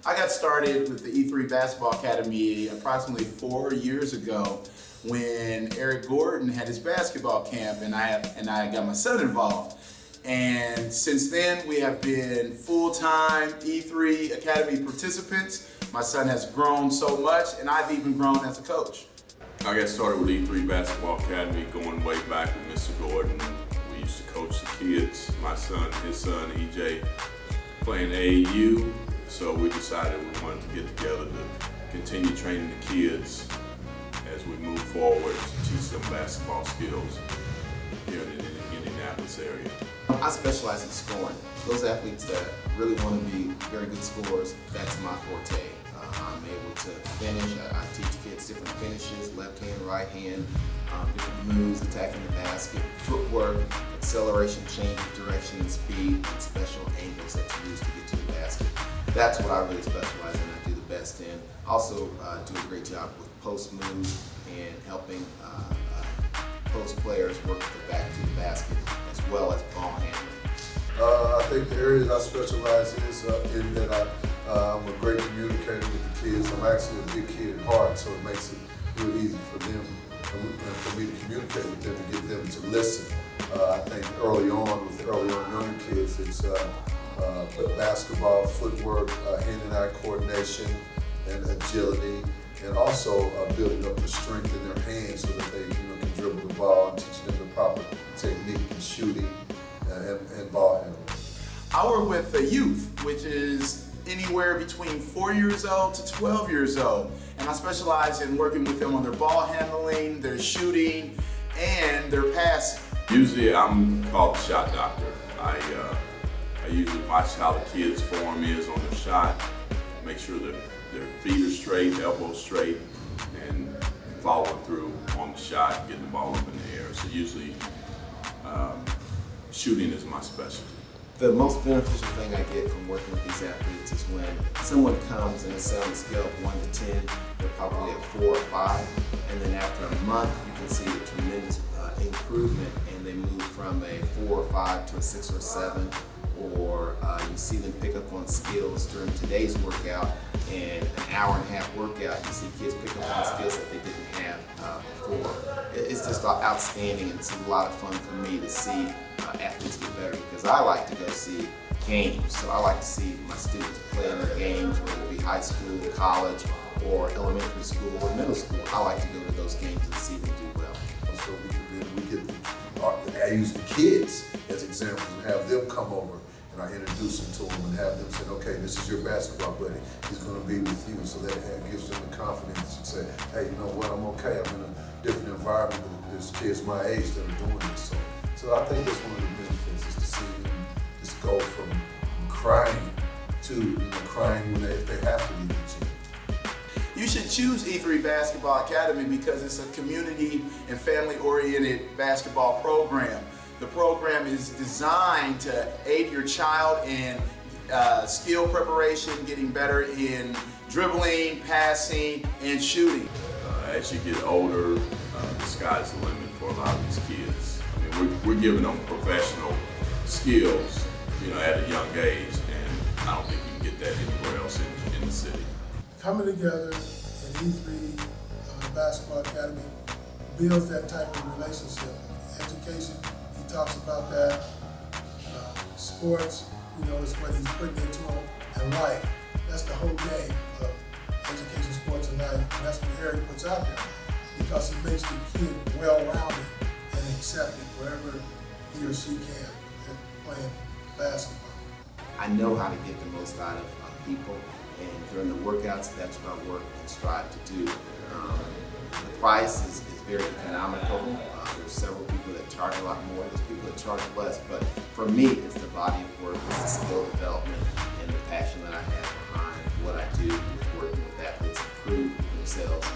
I got started with the E3 Basketball Academy approximately 4 years ago when Eric Gordon had his basketball camp, and I got my son involved. And since then, we have been full-time E3 Academy participants. My son has grown so much, and I've even grown as a coach. I got started with E3 Basketball Academy going way back with Mr. Gordon. We used to coach the kids. His son, EJ, playing AAU. So we decided we wanted to get together to continue training the kids as we move forward to teach them basketball skills here in the Indianapolis area. I specialize in scoring. Those athletes that really want to be very good scorers, that's my forte. I'm able to finish. I teach kids different finishes, left hand, right hand, different moves, attacking the basket, footwork, acceleration, change of direction and speed, and special angles that you use to get to the basket. That's what I really specialize in. I do the best in. Also do a great job with post moves and helping post players work the back to the basket as well as ball handling. I think the areas I specialize in that I'm a great communicator with the kids. I'm actually a big kid at heart, so it makes it real easy for them and for me to communicate with them and get them to listen. I think early on younger kids, it's basketball, footwork, hand-and-eye coordination, and agility, and also building up the strength in their hands so that they can dribble the ball and teaching them the proper technique in shooting and ball handling. I work with the youth, which is anywhere between 4 years old to 12 years old. And I specialize in working with them on their ball handling, their shooting, and their passing. Usually I'm called the shot doctor. I usually watch how the kids' form is on the shot, make sure that their feet are straight, elbows straight, and following through on the shot, getting the ball up in the air. So usually shooting is my specialty. The most beneficial thing I get from working with these athletes is when someone comes and is on a scale of 1 to 10, they're probably at 4 or 5, and then after a month you can see a tremendous improvement and they move from a 4 or 5 to a 6 or 7, or you see them pick up on skills during today's workout, and an hour and a half workout, you see kids pick up on skills that they didn't have before. It's just outstanding, and it's a lot of fun for me to see athletes get better, because I like to go see games. So I like to see my students play in their games, whether it be high school, college, or elementary school, or middle school. I like to go to those games and see them do well. So I use the kids as examples and have them come over, and I introduce them to them and have them say, okay, this is your basketball buddy. He's going to be with you. So that gives them the confidence to say, hey, you know what, I'm okay. I'm in a different environment with there's kids my age that are doing this. So I think that's one of the benefits, is to see them just go from crying to crying if they have to leave the gym. You should choose E3 Basketball Academy because it's a community and family-oriented basketball program. The program is designed to aid your child in skill preparation, getting better in dribbling, passing, and shooting. As you get older, the sky's the limit for a lot of these kids. I mean, we're giving them professional skills, at a young age, and I don't think you can get that anywhere else in the city. Coming together in E3 Basketball Academy builds that type of relationship. Education, he talks about that. Sports, is what he's putting into them, and life. That's the whole game of education, sports, and life. And that's what Eric puts out there, because he makes the kid well-rounded and accepted wherever he or she can playing basketball. I know how to get the most out of people, and during the workouts, that's what I work and strive to do. The price is very economical. There's several people that charge a lot more. There's people that charge less, but for me, it's the body of work, it's the skill development, and the passion that I have behind what I do, working with athletes to improve themselves